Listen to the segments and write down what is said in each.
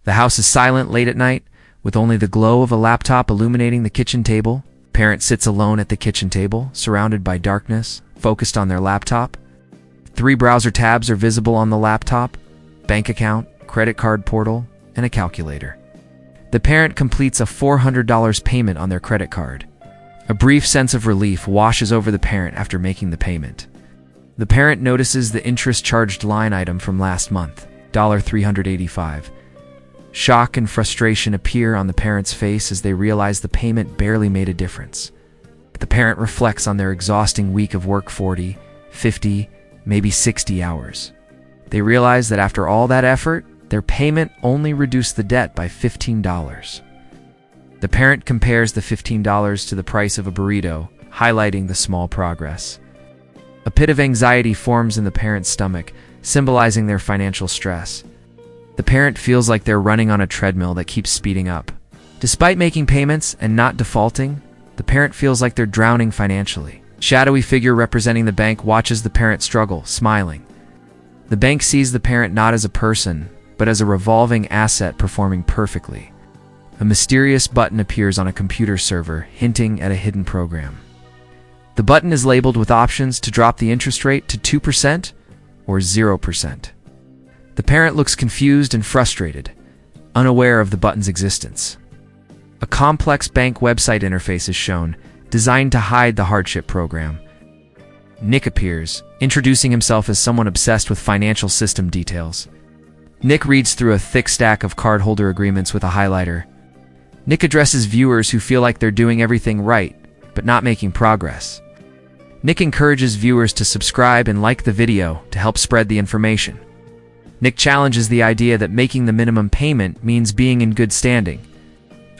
The house is silent late at night, with only the glow of a laptop illuminating the kitchen table. Parent sits alone at the kitchen table, surrounded by darkness, focused on their laptop. 3 browser tabs are visible on the laptop: bank account, credit card portal, and a calculator. The parent completes a $400 payment on their credit card. A brief sense of relief washes over the parent after making the payment. The parent notices the interest charged line item from last month, $385. Shock and frustration appear on the parent's face as they realize the payment barely made a difference. The parent reflects on their exhausting week of work, 40, 50, maybe 60 hours. They realize that after all that effort, their payment only reduced the debt by $15. The parent compares the $15 to the price of a burrito, highlighting the small progress. A pit of anxiety forms in the parent's stomach, symbolizing their financial stress. The parent feels like they're running on a treadmill that keeps speeding up. Despite making payments and not defaulting, the parent feels like they're drowning financially. Shadowy figure representing the bank watches the parent struggle, smiling. The bank sees the parent not as a person, but as a revolving asset performing perfectly. A mysterious button appears on a computer server, hinting at a hidden program. The button is labeled with options to drop the interest rate to 2% or 0%. The parent looks confused and frustrated, unaware of the button's existence. A complex bank website interface is shown, designed to hide the hardship program. Nick appears, introducing himself as someone obsessed with financial system details. Nick reads through a thick stack of cardholder agreements with a highlighter. Nick addresses viewers who feel like they're doing everything right, but not making progress. Nick encourages viewers to subscribe and like the video to help spread the information. Nick challenges the idea that making the minimum payment means being in good standing.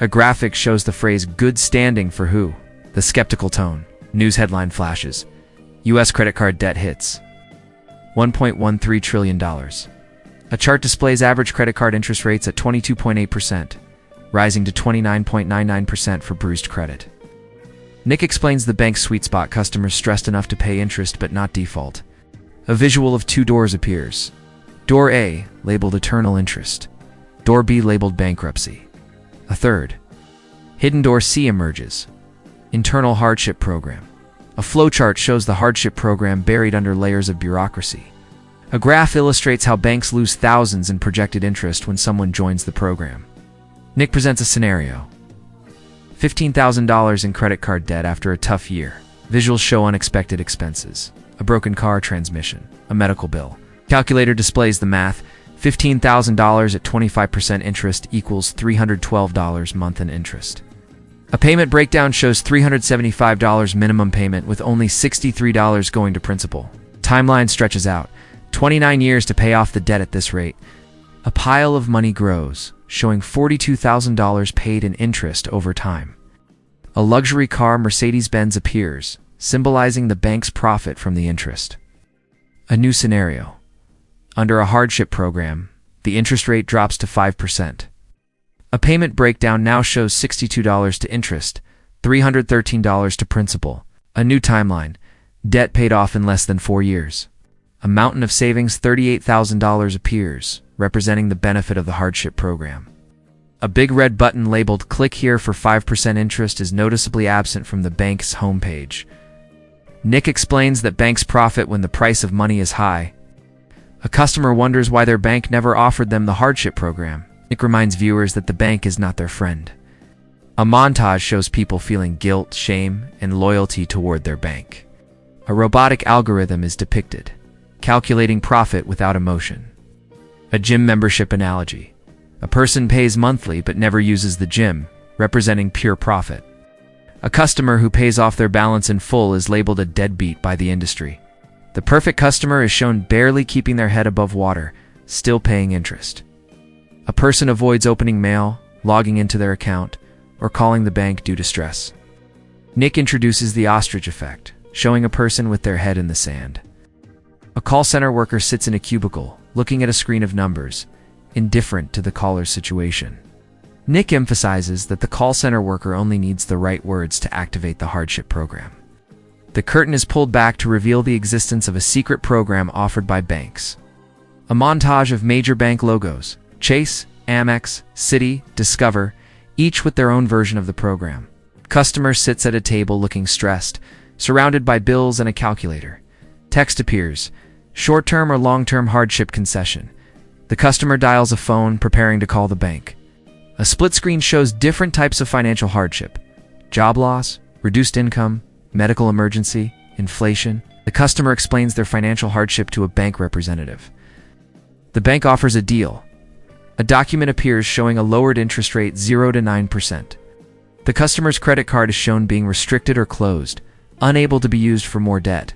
A graphic shows the phrase "good standing" for who? The skeptical tone. News headline flashes. U.S. credit card debt hits $1.13 trillion. A chart displays average credit card interest rates at 22.8%, rising to 29.99% for bruised credit. Nick explains the bank's sweet spot: customers stressed enough to pay interest but not default. A visual of 2 doors appears. Door A, labeled Eternal Interest. Door B, labeled Bankruptcy. A third, hidden door C, emerges. Internal Hardship Program. A flowchart shows the hardship program buried under layers of bureaucracy. A graph illustrates how banks lose thousands in projected interest when someone joins the program. Nick presents a scenario. $15,000 in credit card debt after a tough year. Visuals show unexpected expenses. A broken car transmission. A medical bill. Calculator displays the math. $15,000 at 25% interest equals $312 month in interest. A payment breakdown shows $375 minimum payment with only $63 going to principal. Timeline stretches out. 29 years to pay off the debt at this rate. A pile of money grows, showing $42,000 paid in interest over time. A luxury car Mercedes-Benz appears, symbolizing the bank's profit from the interest. A new scenario. Under a hardship program, the interest rate drops to 5%. A payment breakdown now shows $62 to interest, $313 to principal. A new timeline. Debt paid off in less than 4 years. A mountain of savings, $38,000, appears, representing the benefit of the hardship program. A big red button labeled "Click here for 5% interest" is noticeably absent from the bank's homepage. Nick explains that banks profit when the price of money is high. A customer wonders why their bank never offered them the hardship program. Nick reminds viewers that the bank is not their friend. A montage shows people feeling guilt, shame, and loyalty toward their bank. A robotic algorithm is depicted, calculating profit without emotion. A gym membership analogy. A person pays monthly but never uses the gym, representing pure profit. A customer who pays off their balance in full is labeled a deadbeat by the industry. The perfect customer is shown barely keeping their head above water, still paying interest. A person avoids opening mail, logging into their account, or calling the bank due to stress. Nick introduces the ostrich effect, showing a person with their head in the sand. A call center worker sits in a cubicle, looking at a screen of numbers, indifferent to the caller's situation. Nick emphasizes that the call center worker only needs the right words to activate the hardship program. The curtain is pulled back to reveal the existence of a secret program offered by banks. A montage of major bank logos: Chase, AmEx, Citi, Discover, each with their own version of the program. Customer sits at a table looking stressed, surrounded by bills and a calculator. Text appears, short-term or long-term hardship concession. The customer dials a phone, preparing to call the bank. A split screen shows different types of financial hardship: job loss, reduced income, medical emergency, inflation. The customer explains their financial hardship to a bank representative. The bank offers a deal. A document appears showing a lowered interest rate 0 to 9%. The customer's credit card is shown being restricted or closed, unable to be used for more debt.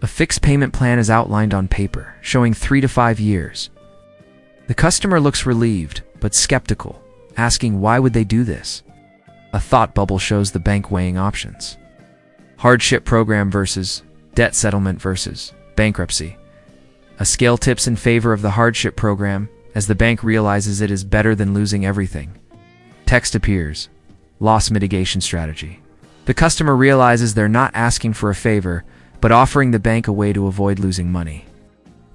A fixed payment plan is outlined on paper, showing 3 to 5 years. The customer looks relieved, but skeptical, asking why would they do this? A thought bubble shows the bank weighing options. Hardship program versus debt settlement versus bankruptcy. A scale tips in favor of the hardship program, as the bank realizes it is better than losing everything. Text appears, loss mitigation strategy. The customer realizes they're not asking for a favor, but offering the bank a way to avoid losing money.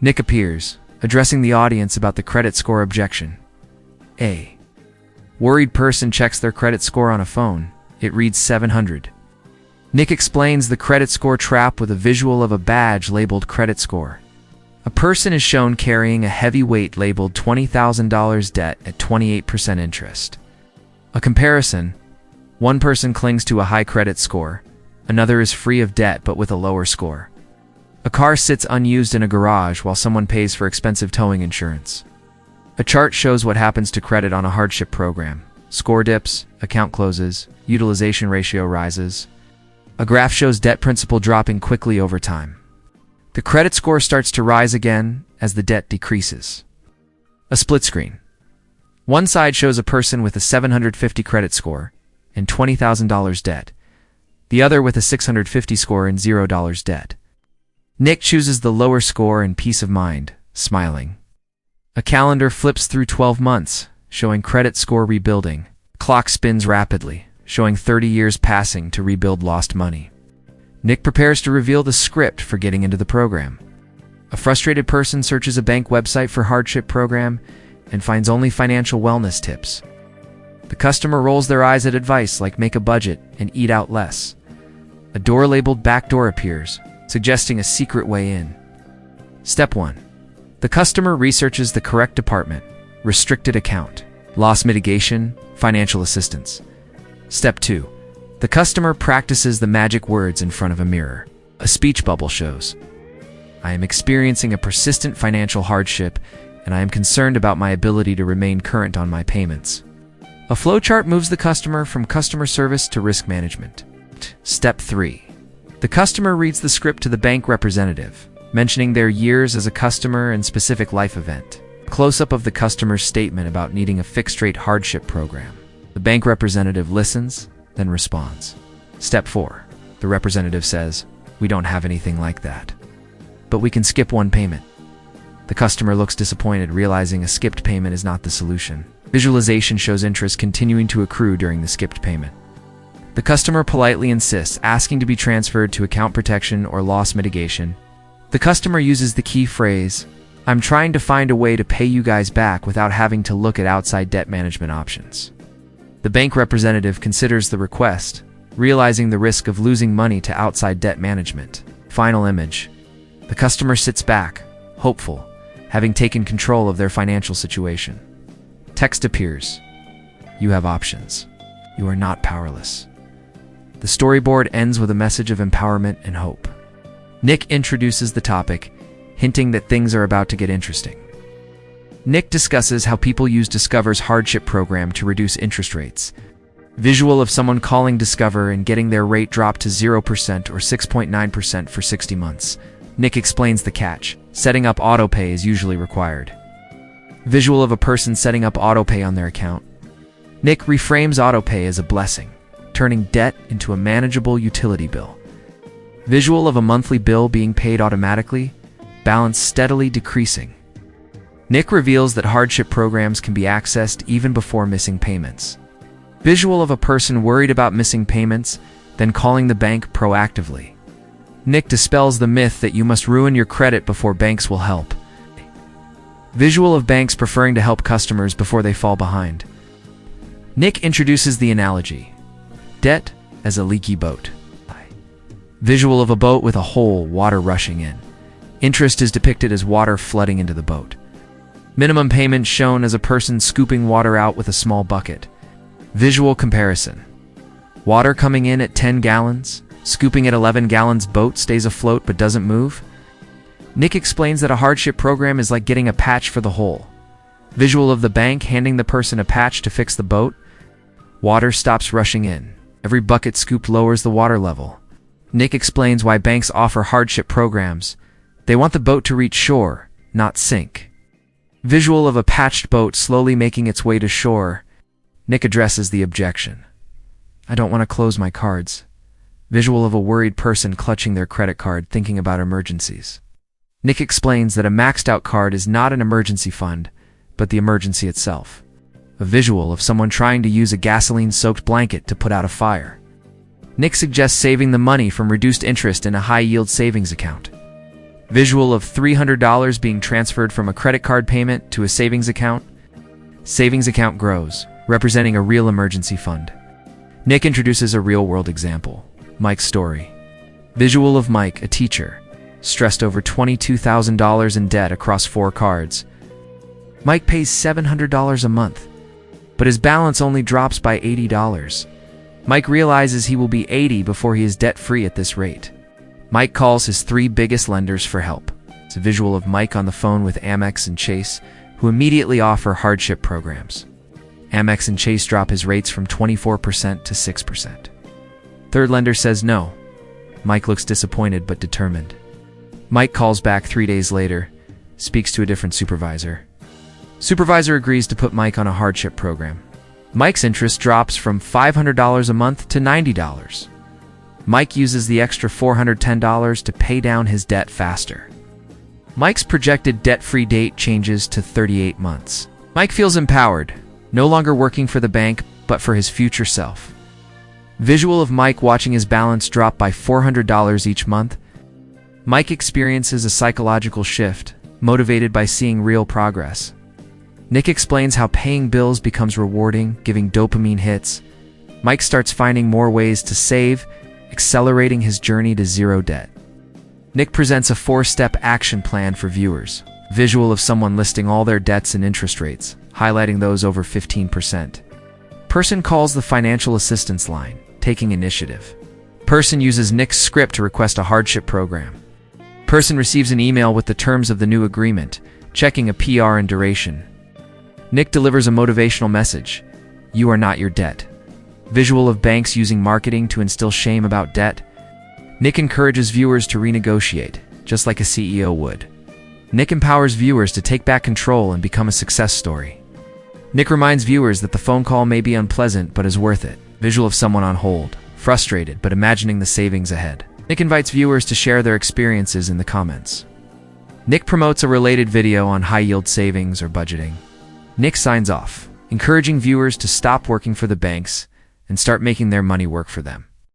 Nick appears, addressing the audience about the credit score objection. A worried person checks their credit score on a phone. It reads 700. Nick explains the credit score trap with a visual of a badge labeled credit score. A person is shown carrying a heavy weight labeled $20,000 debt at 28% interest. A comparison: one person clings to a high credit score, another is free of debt but with a lower score. A car sits unused in a garage while someone pays for expensive towing insurance. A chart shows what happens to credit on a hardship program. Score dips, account closes, utilization ratio rises. A graph shows debt principal dropping quickly over time. The credit score starts to rise again as the debt decreases. A split screen. One side shows a person with a 750 credit score and $20,000 debt. The other with a 650 score and $0 debt. Nick chooses the lower score and peace of mind, smiling. A calendar flips through 12 months, showing credit score rebuilding. Clock spins rapidly, showing 30 years passing to rebuild lost money. Nick prepares to reveal the script for getting into the program. A frustrated person searches a bank website for hardship program and finds only financial wellness tips. The customer rolls their eyes at advice like make a budget and eat out less. A door labeled back door appears, suggesting a secret way in. Step 1. The customer researches the correct department: restricted account, loss mitigation, financial assistance. Step 2. The customer practices the magic words in front of a mirror. A speech bubble shows, "I am experiencing a persistent financial hardship, and I am concerned about my ability to remain current on my payments." A flowchart moves the customer from customer service to risk management. Step 3. The customer reads the script to the bank representative, mentioning their years as a customer and specific life event. Close-up of the customer's statement about needing a fixed-rate hardship program. The bank representative listens, then responds. Step 4. The representative says, "We don't have anything like that, but we can skip one payment." The customer looks disappointed, realizing a skipped payment is not the solution. Visualization shows interest continuing to accrue during the skipped payment. The customer politely insists, asking to be transferred to account protection or loss mitigation. The customer uses the key phrase, "I'm trying to find a way to pay you guys back without having to look at outside debt management options." The bank representative considers the request, realizing the risk of losing money to outside debt management. Final image. The customer sits back, hopeful, having taken control of their financial situation. Text appears. "You have options. You are not powerless." The storyboard ends with a message of empowerment and hope. Nick introduces the topic, hinting that things are about to get interesting. Nick discusses how people use Discover's hardship program to reduce interest rates. Visual of someone calling Discover and getting their rate dropped to 0% or 6.9% for 60 months. Nick explains the catch. Setting up autopay is usually required. Visual of a person setting up autopay on their account. Nick reframes autopay as a blessing, turning debt into a manageable utility bill. Visual of a monthly bill being paid automatically, balance steadily decreasing. Nick reveals that hardship programs can be accessed even before missing payments. Visual of a person worried about missing payments, then calling the bank proactively. Nick dispels the myth that you must ruin your credit before banks will help. Visual of banks preferring to help customers before they fall behind. Nick introduces the analogy. Debt as a leaky boat. Visual of a boat with a hole, water rushing in. Interest is depicted as water flooding into the boat. Minimum payment shown as a person scooping water out with a small bucket. Visual comparison. Water coming in at 10 gallons, scooping at 11 gallons, boat stays afloat but doesn't move. Nick explains that a hardship program is like getting a patch for the hole. Visual of the bank handing the person a patch to fix the boat. Water stops rushing in. Every bucket scoop lowers the water level. Nick explains why banks offer hardship programs. They want the boat to reach shore, not sink. Visual of a patched boat slowly making its way to shore. Nick addresses the objection. I don't want to close my cards. Visual of a worried person clutching their credit card thinking about emergencies. Nick explains that a maxed out card is not an emergency fund, but the emergency itself. A visual of someone trying to use a gasoline-soaked blanket to put out a fire. Nick suggests saving the money from reduced interest in a high-yield savings account. Visual of $300 being transferred from a credit card payment to a savings account. Savings account grows, representing a real emergency fund. Nick introduces a real-world example. Mike's story. Visual of Mike, a teacher, stressed over $22,000 in debt across 4 cards. Mike pays $700 a month, but his balance only drops by $80. Mike realizes he will be 80 before he is debt-free at this rate. Mike calls his 3 biggest lenders for help. It's a visual of Mike on the phone with AmEx and Chase, who immediately offer hardship programs. AmEx and Chase drop his rates from 24% to 6%. Third lender says no. Mike looks disappointed but determined. Mike calls back 3 days later, speaks to a different supervisor. Supervisor agrees to put Mike on a hardship program. Mike's interest drops from $500 a month to $90. Mike uses the extra $410 to pay down his debt faster. Mike's projected debt-free date changes to 38 months. Mike feels empowered, no longer working for the bank, but for his future self. Visual of Mike watching his balance drop by $400 each month. Mike experiences a psychological shift, motivated by seeing real progress. Nick explains how paying bills becomes rewarding, giving dopamine hits. Mike starts finding more ways to save, accelerating his journey to zero debt. Nick presents a 4-step action plan for viewers. Visual of someone listing all their debts and interest rates, highlighting those over 15%. Person calls the financial assistance line, taking initiative. Person uses Nick's script to request a hardship program. Person receives an email with the terms of the new agreement, checking a PR and duration. Nick delivers a motivational message. You are not your debt. Visual of banks using marketing to instill shame about debt. Nick encourages viewers to renegotiate, just like a CEO would. Nick empowers viewers to take back control and become a success story. Nick reminds viewers that the phone call may be unpleasant but is worth it. Visual of someone on hold, frustrated but imagining the savings ahead. Nick invites viewers to share their experiences in the comments. Nick promotes a related video on high-yield savings or budgeting. Nick signs off, encouraging viewers to stop working for the banks and start making their money work for them.